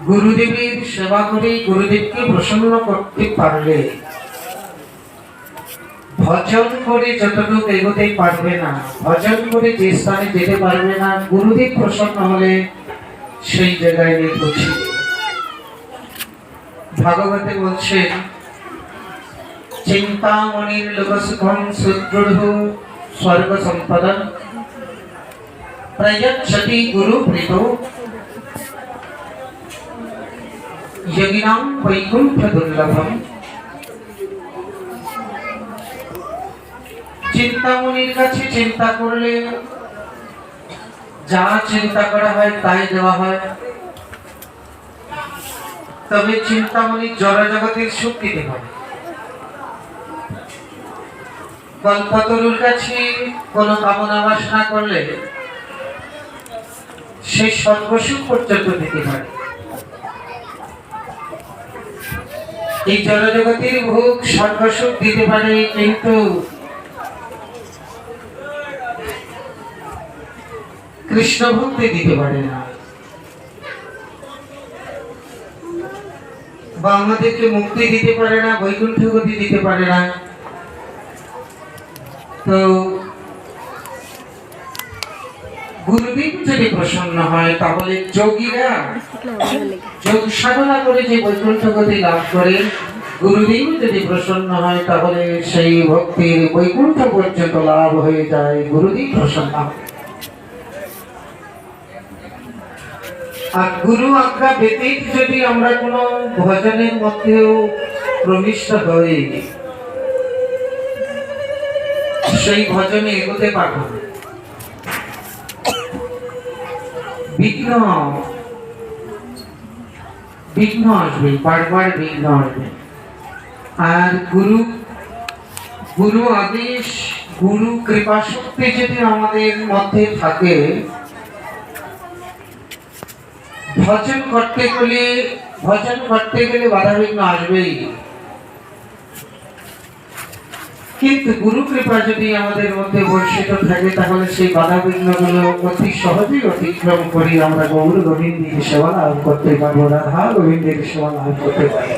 গুরুদেবের সেবা করে গুরুদেবকে প্রসন্ন করতে পারলে ভজন করে যতটুকু এগোতে পারবে না, ভজন করে যে স্থানে যেতে পারবে না, গুরুদেব প্রসন্ন হলে সেই জায়গায় নিয়ে পৌঁছে। ভাগবতে বলছেন, চিন্তামণির লোকসুখম সুদৃঢ় স্বর্গ সম্পদম প্রয়চ্ছতি গুরু প্রীত যোগিনাম বৈকুণ্ঠ দুর্লভম। চিন্তামণির কাছে চিন্তা করলে যা চিন্তা করা হয় তাই দেওয়া হয়, তবে চিন্তামণির জড়জগতের সুখ দিতে পারে। কল্পতরুর কাছে কোনো কামনা বাসনা করলে সেই সর্বসুখ পর্যন্ত দিতে পারে। এই জড়জগতের ভোগ সর্বসুখ দিতে পারে, কিন্তু কৃষ্ণ ভক্তি দিতে পারে না, বা আমাদেরকে মুক্তি দিতে পারে না, বৈকুণ্ঠ গতি দিতে পারে না। তো গুরুদেব যদি প্রসন্ন হয় তাহলে যোগীরা যোগ সাধনা করে যে বৈকুণ্ঠ গতি লাভ করে, গুরুদেব যদি প্রসন্ন হয় তাহলে সেই ভক্তির বৈকুণ্ঠ পর্যন্ত লাভ হয়ে যায়। গুরুদেব প্রসন্ন হয়। আর গুরু আজ্ঞা ব্যতীত যদি আমরা কোনো ভজনের মধ্যেও প্রবিষ্ট হই, সেই ভজনে এগোতে পারব না। বিঘ্ন আসবে, বারবার বিঘ্ন আসবে। আর গুরু আদেশ, গুরু কৃপা শক্তি যদি আমাদের মধ্যে থাকে, ভজন করতে গেলে বাধা বিঘ্ন আসবেই। কিন্তু গুরু কৃপা যদি আমাদের মধ্যে বর্ষিত থাকে তাহলে সেই বাধা বিঘ্ন গুলো অতি সহজেই অতিক্রম করি আমরা গৌর গোবিন্দের সেবা লাভ করতে পারবো, রাধা গোবিন্দের সেবা লাভ করতে পারবো।